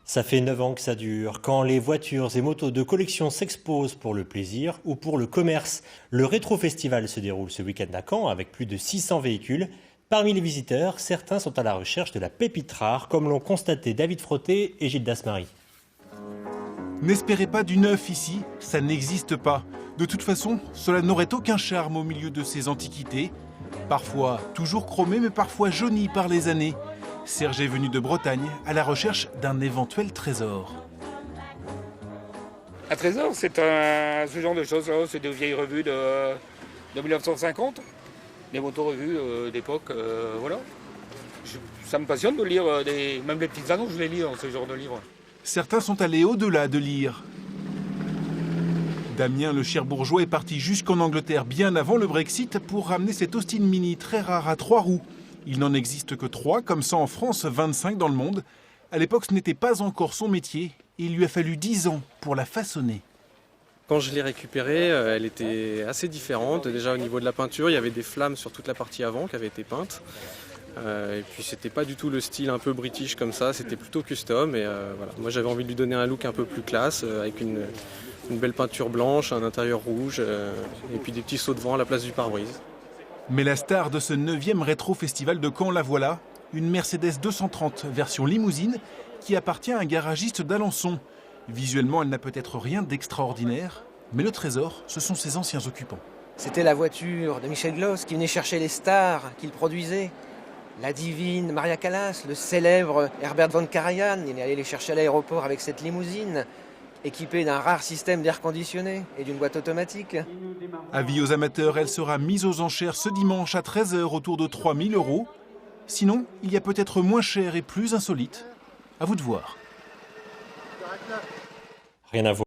Ça fait 9 ans que ça dure. Quand les voitures et motos de collection s'exposent pour le plaisir ou pour le commerce, le Rétro Festival se déroule ce week-end à Caen avec plus de 600 véhicules. Parmi les visiteurs, certains sont à la recherche de la pépite rare, comme l'ont constaté David Frotté et Gilles Dasmary. N'espérez pas du neuf ici, ça n'existe pas. De toute façon, cela n'aurait aucun charme au milieu de ces antiquités. Parfois toujours chromées, mais parfois jaunies par les années. Serge est venu de Bretagne à la recherche d'un éventuel trésor. Un trésor, c'est ce genre de choses. C'est des vieilles revues de 1950, des moto-revues d'époque. Voilà. Ça me passionne de lire, même les petites annonces, je les lis dans ce genre de livres. Certains sont allés au-delà de lire. Damien, le Cherbourgeois, est parti jusqu'en Angleterre bien avant le Brexit pour ramener cette Austin Mini très rare à 3 roues. Il n'en existe que 3, comme ça en France, 25 dans le monde. À l'époque, ce n'était pas encore son métier. Il lui a fallu 10 ans pour la façonner. Quand je l'ai récupérée, elle était assez différente. Déjà au niveau de la peinture, il y avait des flammes sur toute la partie avant qui avaient été peintes. Et puis c'était pas du tout le style un peu british comme ça, c'était plutôt custom. Et voilà. Moi j'avais envie de lui donner un look un peu plus classe, avec une belle peinture blanche, un intérieur rouge, et puis des petits sauts de vent à la place du pare-brise. Mais la star de ce 9e Rétro Festival de Caen, la voilà. Une Mercedes 230 version limousine qui appartient à un garagiste d'Alençon. Visuellement, elle n'a peut-être rien d'extraordinaire, mais le trésor, ce sont ses anciens occupants. C'était la voiture de Michel Gloss qui venait chercher les stars qu'il produisait. La divine Maria Callas, le célèbre Herbert von Karajan, il est allé les chercher à l'aéroport avec cette limousine, équipée d'un rare système d'air conditionné et d'une boîte automatique. Avis aux amateurs, elle sera mise aux enchères ce dimanche à 13 h autour de 3 000 €. Sinon, il y a peut-être moins cher et plus insolite. À vous de voir. Rien à voir.